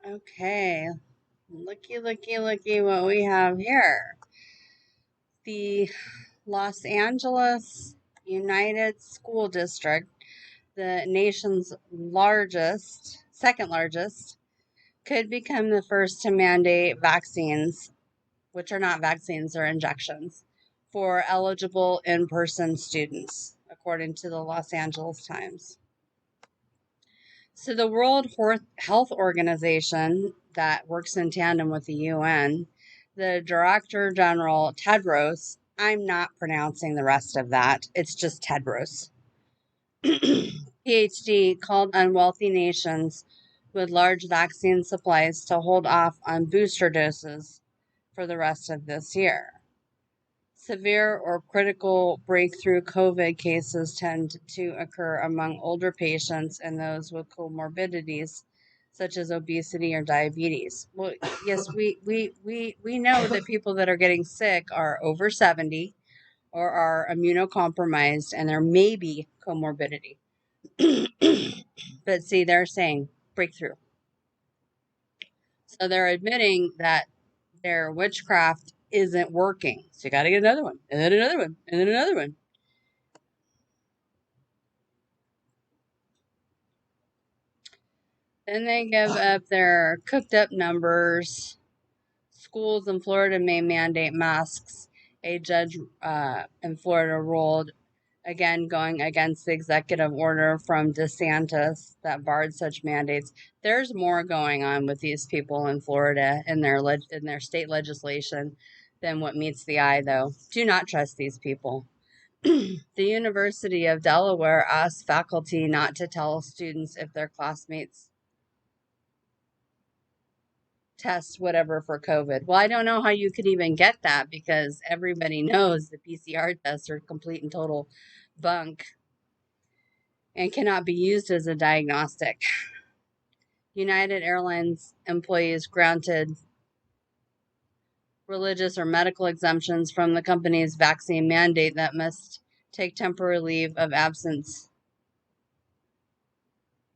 Okay, looky what we have here. The Los Angeles United School District, the nation's second largest, could become the first to mandate vaccines, which are not vaccines, they're injections, for eligible in-person students, according to the Los Angeles Times. So the World Health Organization that works in tandem with the UN, the Director General Tedros, I'm not pronouncing the rest of that. It's just Tedros. PhD called on wealthy nations with large vaccine supplies to hold off on booster doses for the rest of this year. Severe or critical breakthrough COVID cases tend to occur among older patients and those with comorbidities such as obesity or diabetes. Well, yes, we know that people that are getting sick are over 70 or are immunocompromised and there may be comorbidity. But see, they're saying breakthrough. So they're admitting that their witchcraft isn't working. So you got to get another one, and then another one, and then another one. Then they give up their cooked up numbers. Schools in Florida may mandate masks. A judge in Florida ruled, again going against the executive order from DeSantis that barred such mandates. There's more going on with these people in Florida in their state legislation than what meets the eye, though. Do not trust these people. The University of Delaware asked faculty not to tell students if their classmates test whatever for COVID. Well, I don't know how you could even get that because everybody knows the PCR tests are complete and total bunk and cannot be used as a diagnostic. United Airlines employees granted religious or medical exemptions from the company's vaccine mandate that must take temporary leave of absence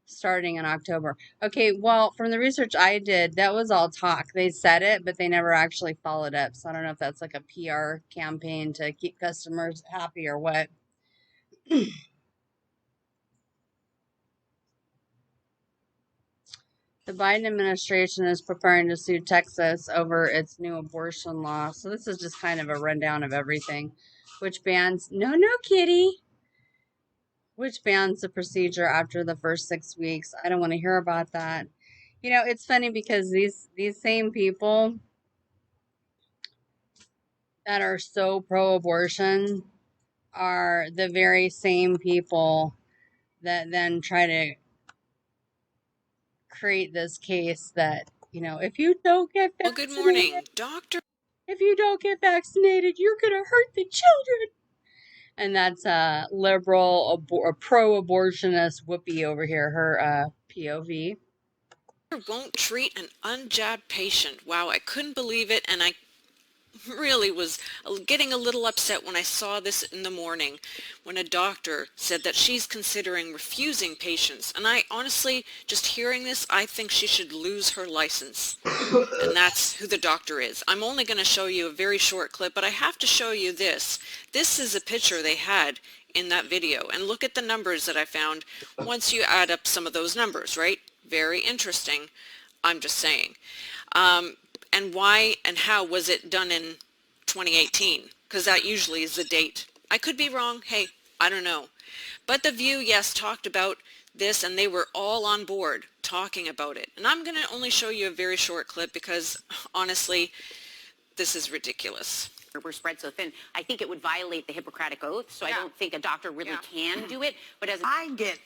starting in October. Okay, well, from the research I did, that was all talk. They said it, but they never actually followed up. So I don't know if that's like a PR campaign to keep customers happy or what. The Biden administration is preparing to sue Texas over its new abortion law. So this is just kind of a rundown of everything, which bans no kitty, which bans the procedure after the first 6 weeks. I don't want to hear about that. You know, it's funny because these same people that are so pro-abortion are the very same people that then try to create this case that, you know, if you don't get vaccinated, well, good morning, doctor. If you don't get vaccinated, you're going to hurt the children. And that's a liberal, a pro-abortionist Whoopie over here, her POV. Won't treat an unjabbed patient. Wow, I couldn't believe it, and I really was getting a little upset when I saw this in the morning when a doctor said that she's considering refusing patients. And I honestly, just hearing this, I think she should lose her license. And that's who the doctor is. I'm only going to show you a very short clip, but I have to show you this. This is a picture they had in that video. And look at the numbers that I found once you add up some of those numbers, right? Very interesting. I'm just saying. And why and how was it done in 2018? Because that usually is the date. I could be wrong. Hey, I don't know. But The View, yes, talked about this, and they were all on board talking about it. And I'm going to only show you a very short clip because, honestly, this is ridiculous. We're spread so thin. I think it would violate the Hippocratic Oath, so I don't think a doctor really can do it. But as I get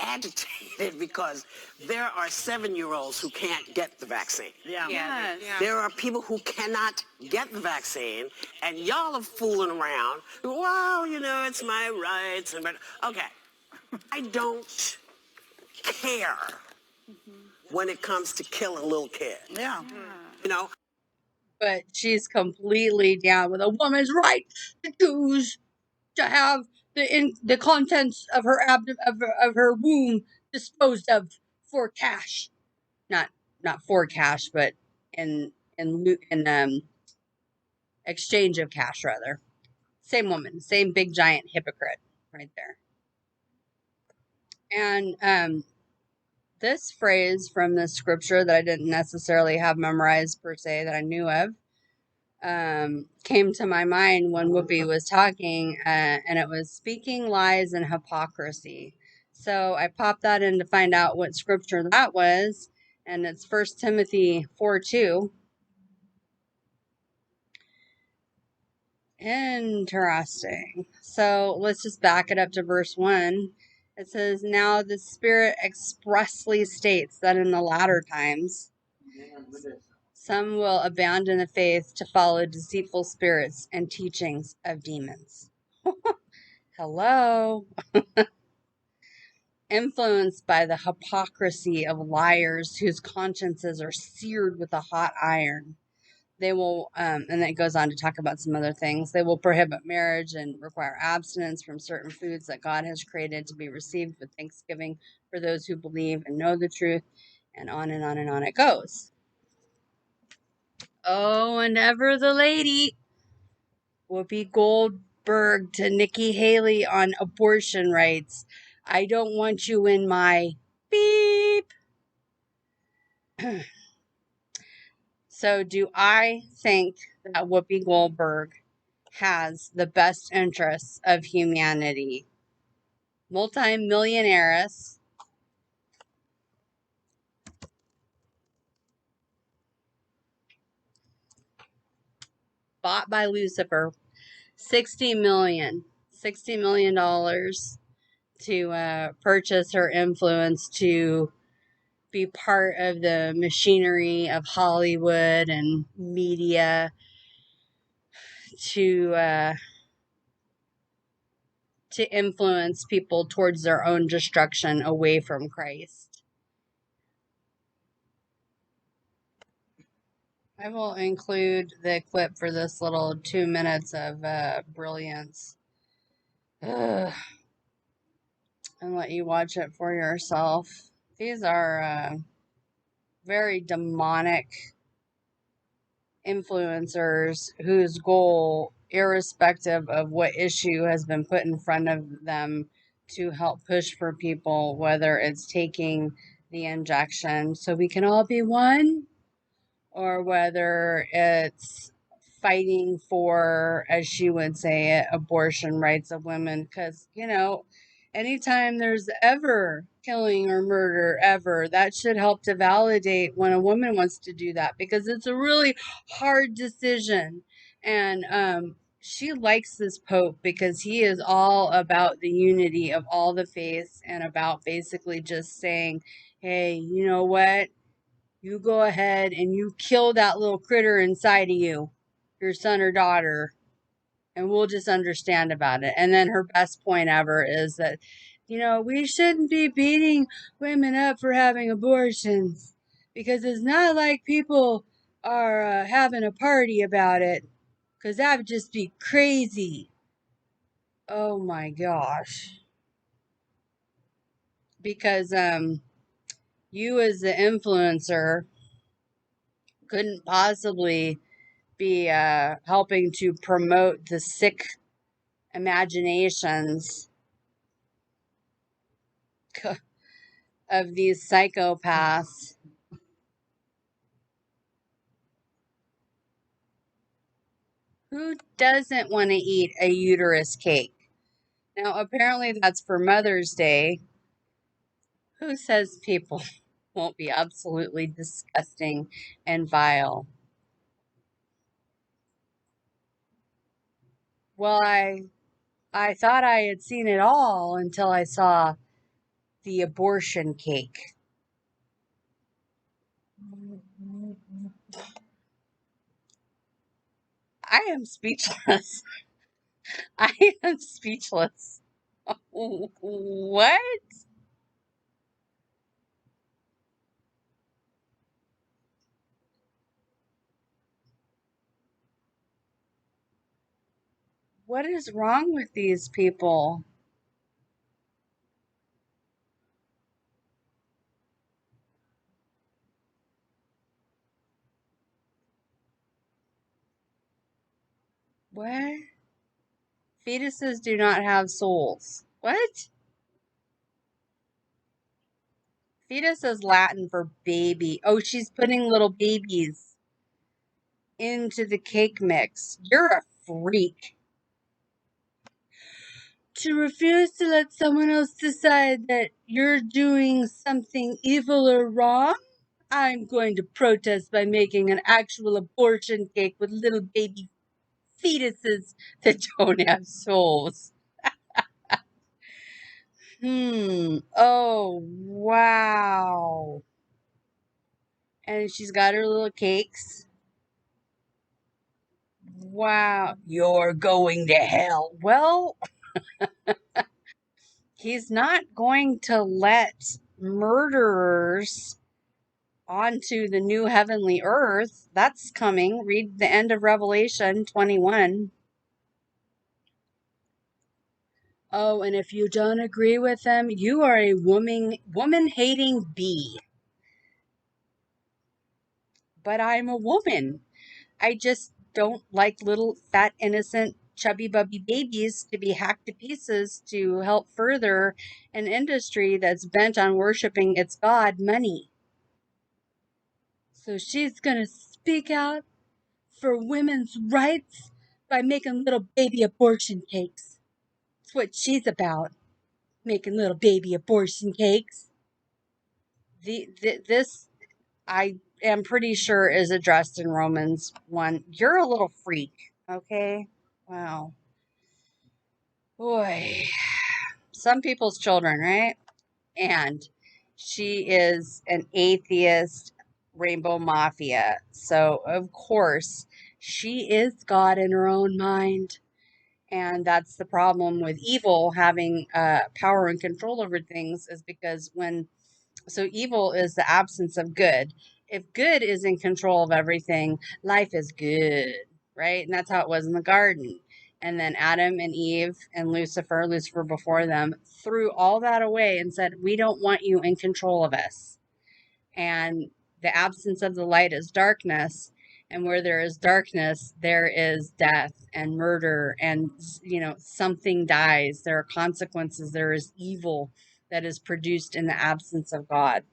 agitated because there are 7-year-olds who can't get the vaccine. There are people who cannot get the vaccine, and y'all are fooling around. Well, you know, it's my rights. But okay, I don't care when it comes to killing little kids. You know. But she's completely down with a woman's right to choose to have the contents of her of her womb disposed of for cash, not not for cash, but in exchange of cash, rather. Same woman, same big giant hypocrite right there. And this phrase from the scripture that I didn't necessarily have memorized per se, that I knew of, came to my mind when Whoopi was talking, and it was speaking lies and hypocrisy. So I popped that in to find out what scripture that was, and it's 1 Timothy 4:2. Interesting. So let's just back it up to verse 1. It says, "Now the Spirit expressly states that in the latter times some will abandon the faith to follow deceitful spirits and teachings of demons." Hello. Influenced by the hypocrisy of liars whose consciences are seared with a hot iron. They will, and it goes on to talk about some other things. They will prohibit marriage and require abstinence from certain foods that God has created to be received with thanksgiving for those who believe and know the truth, and on and on and on it goes. Oh, and ever the lady, Whoopi Goldberg to Nikki Haley on abortion rights. I don't want you in my beep. So do I think that Whoopi Goldberg has the best interests of humanity? Multi-millionaires, bought by Lucifer, $60 million to purchase her influence to be part of the machinery of Hollywood and media to influence people towards their own destruction away from Christ. I will include the clip for this little 2 minutes of brilliance. Ugh. And let you watch it for yourself. These are very demonic influencers whose goal, irrespective of what issue has been put in front of them to help push for people, whether it's taking the injection so we can all be one, or whether it's fighting for, as she would say it, abortion rights of women. Because, anytime there's ever killing or murder ever, that should help to validate when a woman wants to do that, because it's a really hard decision. And she likes this Pope because he is all about the unity of all the faiths, and about basically just saying, hey, you know what? You go ahead and you kill that little critter inside of you, your son or daughter, and we'll just understand about it. And then her best point ever is that, we shouldn't be beating women up for having abortions, because it's not like people are having a party about it, because that would just be crazy. Oh my gosh. Because you as the influencer couldn't possibly be helping to promote the sick imaginations of these psychopaths. Who doesn't want to eat a uterus cake? Now, apparently that's for Mother's Day. Who says people won't be absolutely disgusting and vile? Well, I thought I had seen it all until I saw the abortion cake. I am speechless. I am speechless. What? What is wrong with these people? What? Fetuses do not have souls. What? Fetus is Latin for baby. Oh, she's putting little babies into the cake mix. You're a freak. To refuse to let someone else decide that you're doing something evil or wrong, I'm going to protest by making an actual abortion cake with little baby fetuses that don't have souls. Oh, wow. And she's got her little cakes. Wow. You're going to hell. Well, he's not going to let murderers onto the new heavenly earth. That's coming. Read the end of Revelation 21. Oh, and if you don't agree with them, you are a woman-hating bee. But I'm a woman. I just don't like little fat, innocent, chubby bubby babies to be hacked to pieces to help further an industry that's bent on worshiping its god, money. So she's gonna speak out for women's rights by making little baby abortion cakes. That's what she's about, making little baby abortion cakes. This, I am pretty sure, is addressed in Romans 1. You're a little freak, okay? Wow. Boy. Some people's children, right? And she is an atheist rainbow mafia. So, of course, she is God in her own mind. And that's the problem with evil having power and control over things, is because so evil is the absence of good. If good is in control of everything, life is good, right? And that's how it was in the garden. And then Adam and Eve and Lucifer before them, threw all that away and said, we don't want you in control of us. And the absence of the light is darkness. And where there is darkness, there is death and murder, and, something dies. There are consequences. There is evil that is produced in the absence of God.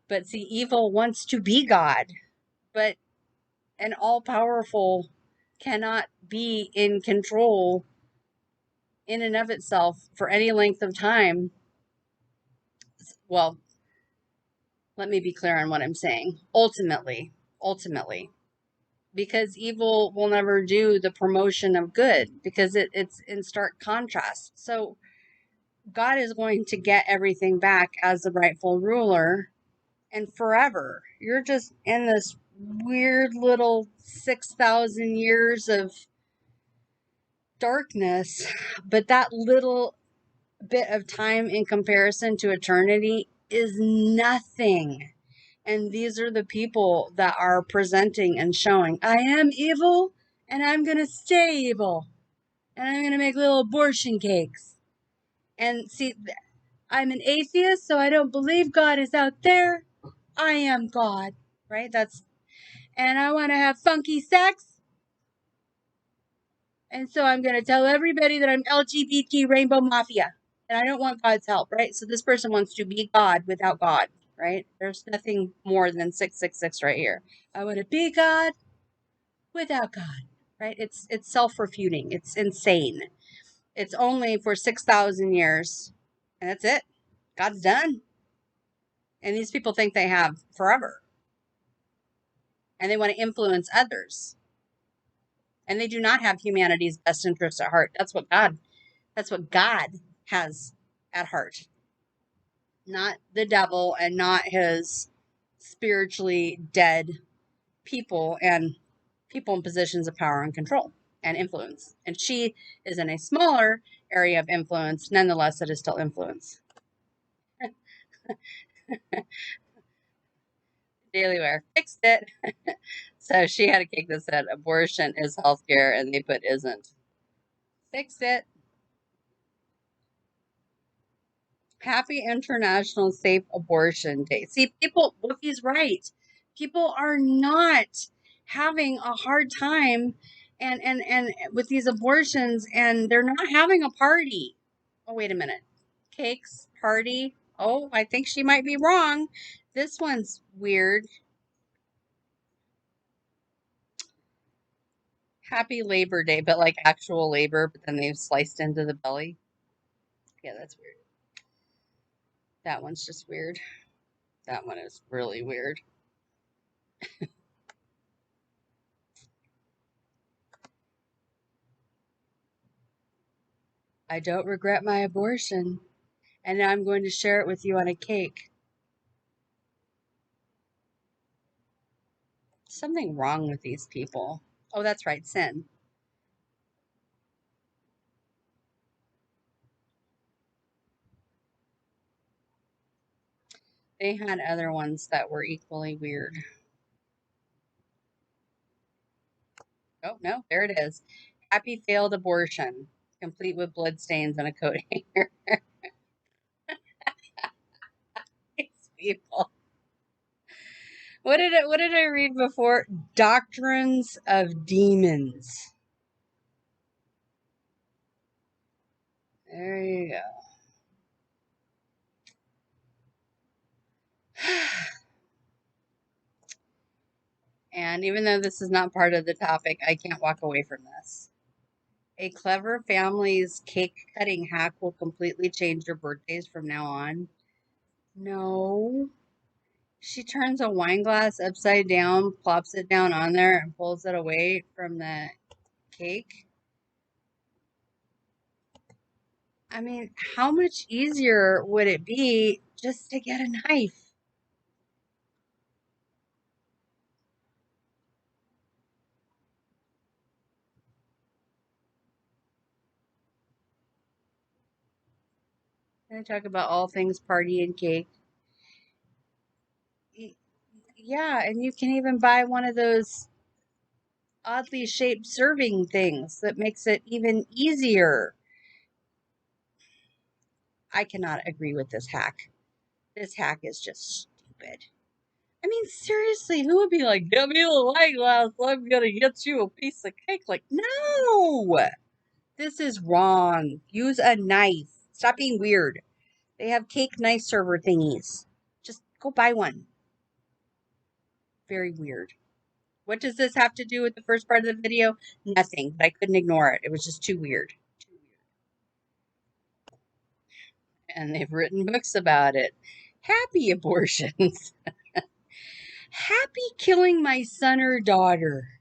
But see, evil wants to be God, but an all-powerful cannot be in control in and of itself for any length of time. Well, let me be clear on what I'm saying. Ultimately, because evil will never do the promotion of good, because it's in stark contrast. So God is going to get everything back as the rightful ruler, and forever. You're just in this weird little 6,000 years of darkness, but that little bit of time in comparison to eternity is nothing. And these are the people that are presenting and showing, I am evil and I'm going to stay evil. And I'm going to make little abortion cakes. And see, I'm an atheist, so I don't believe God is out there. I am God, right? And I want to have funky sex. And so I'm going to tell everybody that I'm LGBT rainbow mafia. And I don't want God's help, right? So this person wants to be God without God, right? There's nothing more than 666 right here. I want to be God without God, right? It's self-refuting. It's insane. It's only for 6,000 years. And that's it. God's done. And these people think they have forever. And they want to influence others. And they do not have humanity's best interests at heart. That's what God has at heart. Not the devil, and not his spiritually dead people and people in positions of power and control and influence. And she is in a smaller area of influence. Nonetheless, it is still influence. Daily Wear fixed it. So she had a cake that said abortion is healthcare, and they put isn't. Fixed it. Happy International Safe Abortion Day. See, Woofie's right. People are not having a hard time and with these abortions, and they're not having a party. Oh, wait a minute. Cakes, party. Oh, I think she might be wrong. This one's weird. Happy Labor Day, but like actual labor, but then they've sliced into the belly. Yeah, that's weird. That one's just weird. That one is really weird. I don't regret my abortion, and now I'm going to share it with you on a cake. Something wrong with these people. Oh, that's right, sin. They had other ones that were equally weird. Oh, no, there it is. Happy failed abortion, complete with bloodstains and a coat hanger. These people. What did I read before? Doctrines of demons. There you go. And even though this is not part of the topic, I can't walk away from this. A clever family's cake cutting hack will completely change your birthdays from now on. No. She turns a wine glass upside down, plops it down on there, and pulls it away from the cake. I mean, how much easier would it be just to get a knife? I talk about all things party and cake. Yeah, and you can even buy one of those oddly shaped serving things that makes it even easier. I cannot agree with this hack. This hack is just stupid. I mean, seriously, who would be like, get me a wine glass, I'm gonna get you a piece of cake? Like, no! This is wrong. Use a knife. Stop being weird. They have cake knife server thingies. Just go buy one. Very weird. What does this have to do with the first part of the video? Nothing, but I couldn't ignore it. It was just too weird. And they've written books about it. Happy abortions. Happy killing my son or daughter.